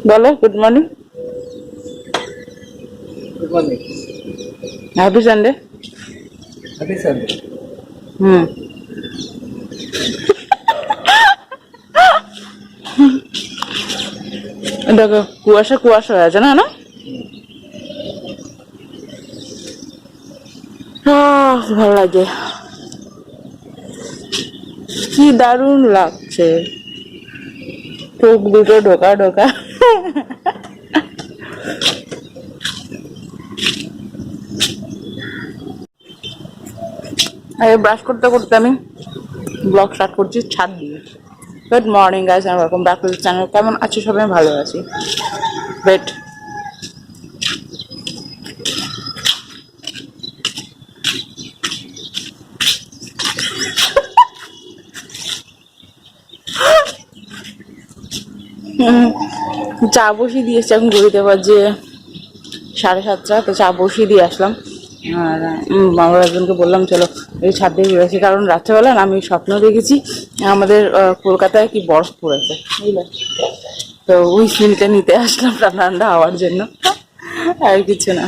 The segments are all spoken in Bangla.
বলো good morning. Good morning. Happy Sunday. Happy Sunday. Hmm. দেখো কুয়াশা কুয়াশা হয়ে আছে না না? ভালো লাগে, কি দারুণ লাগছে, চোখ দুটো ঢোকা ঢোকা। আরে ব্রাশ করতে করতে আমি ব্লগ স্টার্ট করছি ছাদ দিয়ে। Good morning guys and welcome back to the channel. কেমন আছো সবাই? ভালো আছি। ওয়েট, চা বসিয়ে দিয়ে এসছি, এখন ঘুরিতে বাজে 7:30। তো চা বসিয়ে দিয়ে আসলাম। আর আমার হাজবেন্ডকে বললাম চলো এই ছাদ দিয়ে ঘুরেছি, কারণ রাত্রেবেলা না আমি স্বপ্ন দেখেছি আমাদের কলকাতায় কি বরফ পড়েছে, বুঝলে? তো ওই সিনটা নিতে আসলাম ঠান্ডা ঠান্ডা হওয়ার জন্য, আর কিছু না।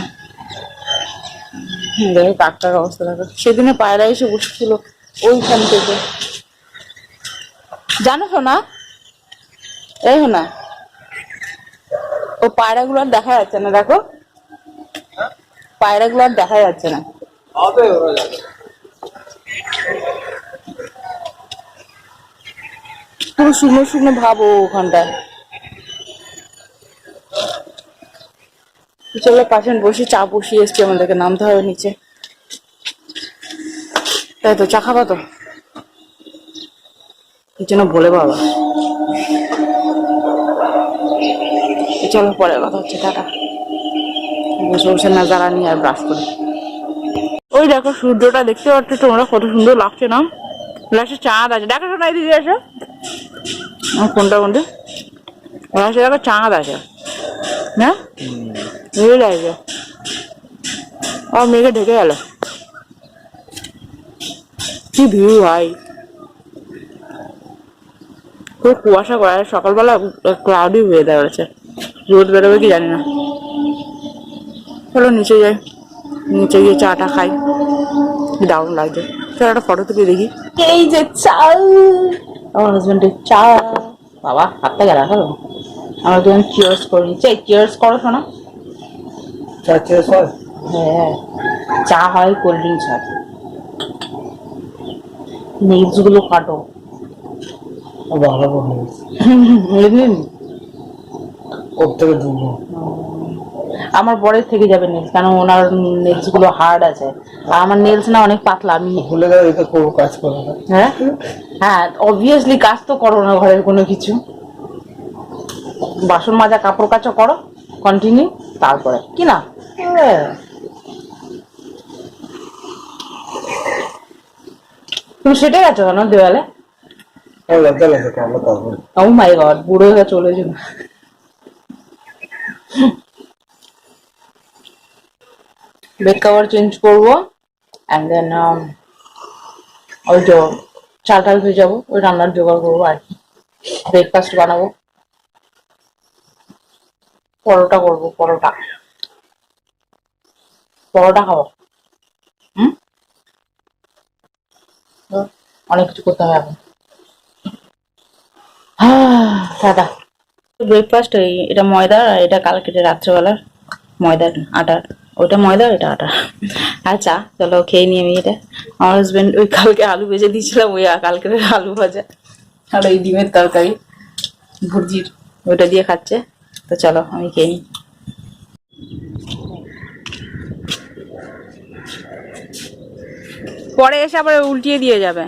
দেখো কাকটার অবস্থা দেখো, সেদিনে পায়রা এসে বসেছিল ওইখান থেকে, জানো শোনা? এই না, ও পায়রাগুলো আর দেখা যাচ্ছে না, দেখো পায়রাগুলো আর দেখা যাচ্ছে না। হবে ওরা যাবে। পুরো শুকনো শুকনো ভাবো ওখানটায়। চলো পাশে বসে চা বসিয়ে এসছি, আমাদেরকে নামতে হবে নিচে। তাই তো, চা খাবা তো? কি যেন বলে বাবা। চলো পরে কথা হচ্ছে, টাটা। বসে বসে নাজারা নিয়ে আর ব্রাশ করে। ওই দেখো সূর্যটা দেখতে পাচ্ছ তোমরা, কত সুন্দর লাগছে না? লাস্টে চাঁদ আছে, দেখো শোনা এদিকে এসো। আমার ফোনটা কোনটা, লাস্টে দেখো চাঁদ আছে না, ভালো লাগছে। আর মেঘে ঢেকে গেল, কি ভিউ ভাই। খুব কুয়াশা করে, সকালবেলা ক্লাউডি ওয়েদার আছে, রোদ বেরোবে কি জানি না। চলো নিচে যাই, নিচে গিয়ে চাটা খাই, দারুণ লাগছে। চলো একটা ফটো তুলে দেখি। এই যে চা, আমার হাজবেন্ডের চা। বাবা হাতটা গেলা হলো, আমরা দুজন চিয়ার্স করে নিচ্ছি। এই চিয়ার্স করো শোনা। চা চেয়ে সর। হ্যাঁ, চা হয়, কোল্ড ড্রিঙ্কস হয়। নেলস গুলো কাটো। ভালো করে বুঝলেন? ওর থেকে দূর। আমার বরের থেকে যাবে নেলস, কারণ ওনার নেলস গুলো হার্ড আছে, আর আমার নেলস না অনেক পাতলা। আমি ভুলে গেলে এটা করবো, কাজ করো না। হ্যাঁ হ্যাঁ, অবভিয়াসলি কাজ তো করো না ঘরের কোনো কিছু, বাসন মাজা কাপড় কাচা করো কন্টিনিউ, তারপরে কি না? তুমি সেটা গেছো কেন দেওয়ালে? লজ্জা লাগে তো, আমরা পারবো না। ও মাই গড, বুড়ো হয়ে চলেছে না। বেড কভার চেঞ্জ করবো, অ্যান্ড দেন ওই তো চাল টাল ভেজাবো, ওই রান্নার জোগাড় করবো আর কি। ব্রেকফাস্ট বানাবো, পরোটা করবো, পরোটা পরোটা খাবো। হুম, অনেক কিছু করতে হবে এখন। টাটা। ব্রেকফাস্ট এই, এটা ময়দা আর এটা কালকে রাত্রেবেলার ময়দার আটার, ওটা ময়দা এটা আটা। আচ্ছা চলো খেয়ে নিই আমি এটা। আমার হাজবেন্ড ওই কালকে আলু ভেজে দিয়েছিলাম, ওই কালকের আলু ভাজা আর ওই ডিমের তরকারি ভুর্জির, ওইটা দিয়ে খাচ্ছে। তো চলো আমি খেয়ে নিই। পরে এসে আবার উল্টিয়ে দিয়ে যাবে,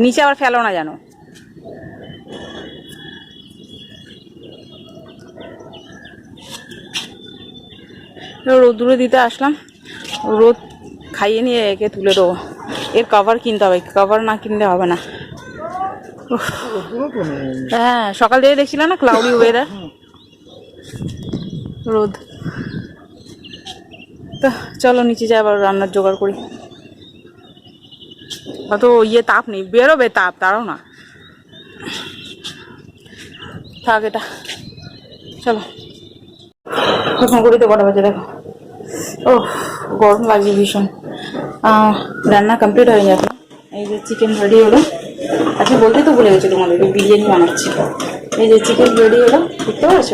নিচে আবার ফেলো না জানো। রোদ্দুরে দিতে আসলাম, রোদ খাইয়ে নিয়ে একে তুলে দেবো। এর কভার কিনতে হবে, কভার না কিনলে হবে না। হ্যাঁ সকাল থেকে দেখছিলাম না, ক্লাউডি ওয়েদার, রোদ। তো চলো নিচে যাই, আবার রান্নার জোগাড় করি। অত ইয়ে তাপ নেই, বেরোবে তাপ, তারাও না থাক এটা। চলো ফোন করি তো কটা বাজে দেখো। ও গরম লাগছে ভীষণ। রান্না কমপ্লিট হয়ে যাবে। এই যে চিকেন রেডি হলো। আচ্ছা বলতে তো ভুলে গেছি তোমাদেরকে, বিরিয়ানি বানাচ্ছি। এই যে চিকেন রেডি হলো, দেখতে পাচ্ছ?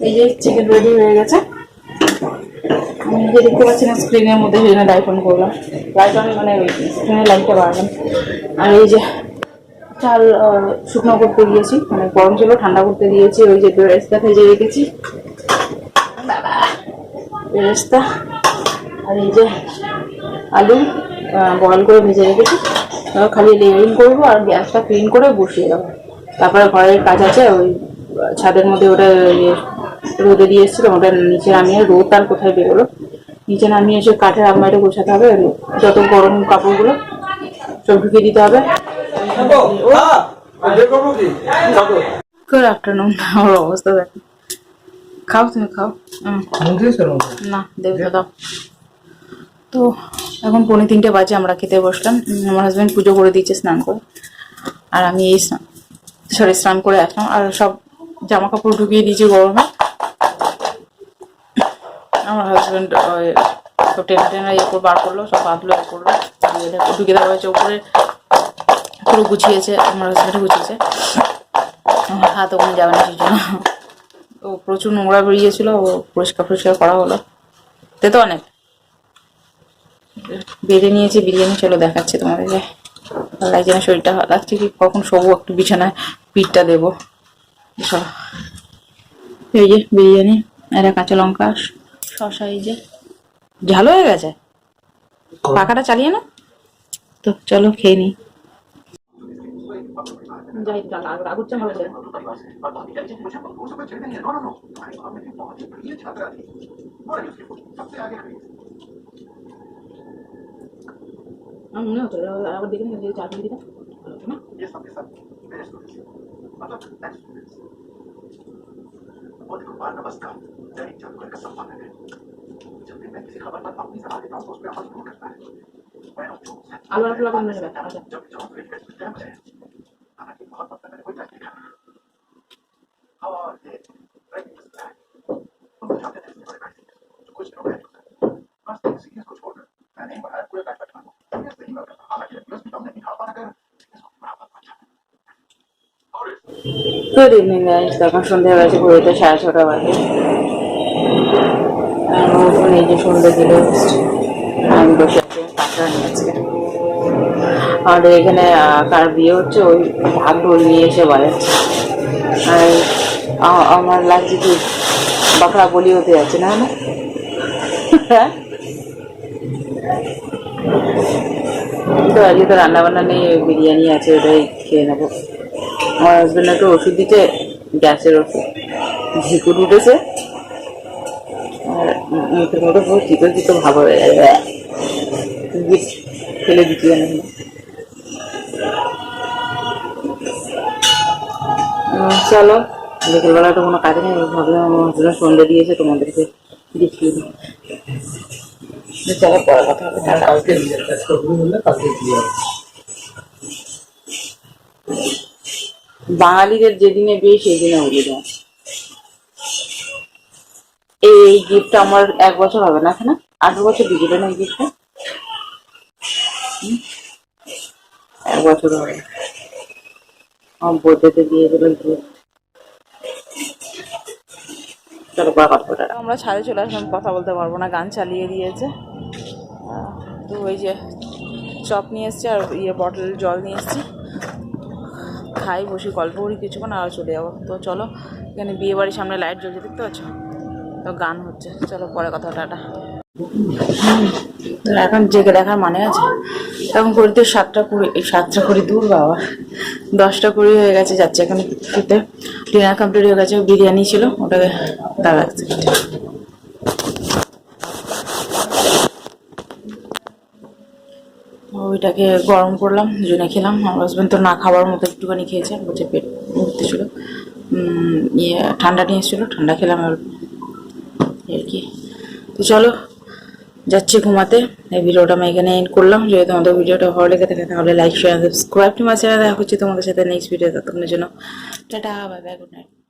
এই যে চিকেন রেডি হয়ে গেছে। আমি নিজে দেখতে পাচ্ছি না স্ক্রিনের মধ্যে, সেই জন্য লাইট অন করলাম। লাইট অন মানে স্ক্রিনের লাইটটা বাড়ালাম। আর এই যে চাল শুকনো করতে দিয়েছি, মানে গরম ছিল ঠান্ডা করতে দিয়েছি। ওই যে বেরেস্তা ভেজে রেখেছি, বেরেস্তা। আর এই যে আলু বয়েল করে ভেজে রেখেছি। খালি লেয়ারিং করবো আর গ্যাসটা ক্লিন করে বসিয়ে দেবো। তারপরে ঘরের কাজ আছে, ওই ছাদের মধ্যে ওটা রোদে দিয়ে এসেছিলো, ওটা নিচে নামিয়ে, রোদ আর কোথায় বেরোলো, নিচে নামিয়ে এসে কাঠের আলমারিটা গোছাতে হবে। যত গরম কাপড়গুলো সব ঢুকিয়ে দিতে হবে। Good afternoon. আমার অবস্থা দেখো। খাও, তুমি খাও। না দেবে দাও। তো এখন 2:45 বাজে, আমরা খেতে বসলাম। আমার হাজব্যান্ড পুজো করে দিয়েছে স্নান করে, আর আমি এই স্নান করে আসলাম। আর সব জামা কাপড় ঢুকিয়ে দিয়েছি গরমে। আমার হাজব্যান্ড সব টেনা ইয়ে করে বার করলো, সব বাঁধলো ইয়ে করলো, ঢুকিয়ে দেওয়া হয়েছে উপরে। পুরো গুছিয়েছে, আমার হাজব্যান্ডে গুছিয়েছে। আমার হাত ওখানে যাবে না সেই জন্য। ও প্রচুর নোংরা বেরিয়েছিল, ও পরিষ্কার করা হলো। তো অনেক বেড়ে নিয়েছি বিরিয়ানি। চলো দেখাচ্ছি তোমাদেরকে। ভালো লাগছে না, শরীরটা ভালো লাগছে কি, কখন শোবো একটু বিছানায়, পিঠটা দেবো। চলো, এই যে বিরিয়ানি, এটা কাঁচা লঙ্কা, শসা, এই যে ঝাল হয়ে গেছে, পাখাটা চালিয়ে না তো। চলো খেয়ে নি। যাই রাগুচ্ছে ভালো করে। আমার মনে হতো আবার দেখে নিয়ে চা দিয়ে দিতাম, ভালো হতো না? আলু আর পোলা করে নেবে। গুড ইভিনিং গাইস, তখন সন্ধ্যা হয়ে গেছে, ঘড়িতে 6:30 বাজে। এই যে সন্ধ্যা দিলে আমি বসে আছি, কাঁকড়া নিয়েছি। আমাদের এখানে কার বিয়ে হচ্ছে, ওই ঢাক ঢোল নিয়ে এসে বাজাচ্ছে। আর আমার লাগছে কি বাকরা বলি হতে যাচ্ছে না। তো আজকে তো রান্না বান্না নেই, বিরিয়ানি আছে, ওটাই খেয়ে নেবো। আমার হাজবেন্ড একটু ওষুধ দিতে, গ্যাসের ওষুধ, ঝিকুর উঠেছে আর মুখের মধ্যে পুরো চিকন চিকন ভাব হয়ে যাবে, ফেলে দিচ্ছি জানেন না। চলো, বিকেলবেলা তো কোনো কাজে নেই, ভাবলাম আমার হাজবেন্ড সন্ধ্যে দিয়েছে, তোমাদেরকে দেখিয়ে দিই। চলো পরে কথা হবে। বাঙালিদের যেদিনে বিয়ে সেই দিনে উড়ে যায়। এই গিফটটা আমার 1 বছর হবে না, না 8 বছর দিয়েছিল না এই গিফটটা। 1 বছর হবে আমার বর্থডেতে দিয়ে দিল গিফট। চলো পরে কথা বলে। আমরা ছাদে চলে আসলাম, কথা বলতে পারবো না, গান চালিয়ে দিয়েছে। তো ওই যে চপ নিয়ে এসছি আর বটল জল নিয়ে এসছি, খাই, বসে গল্প করি কিছুক্ষণ আর চলে যাবো। তো চলো, এখানে বিয়ে বাড়ির সামনে লাইট জ্বলছে, দেখতে পাচ্ছ তো, গান হচ্ছে। চলো পরে কথা, টাটা। এখন জেগে দেখার মানে আছে? এখন ঘড়িতে 7:20 দূর বাবা, 10:20 হয়ে গেছে, যাচ্ছে এখন শুতে। ডিনার কমপ্লিট হয়ে গেছে, বিরিয়ানি ছিল, ওটাকে দাঁড়াচ্ছে। ওইটাকে গরম করলাম, দুজনে খেলাম। আমার হাজবেন্ড তো না খাবার মতো একটুখানি খেয়েছে, বলছে পেট ভর্তি ছিল। ঠান্ডা নিয়ে এসেছিলো, ঠান্ডা খেলাম আর কি। তো চলো যাচ্ছি ঘুমাতে। এই ভিডিওটা আমি এখানে এন্ড করলাম। যদি তোমাদের ভিডিওটা ভালো লেগে থাকে তাহলে like share subscribe to my channel. দেখা হচ্ছে তোমাদের সাথে নেক্সট ভিডিও। ততক্ষণের জন্য tata, bye bye, good night.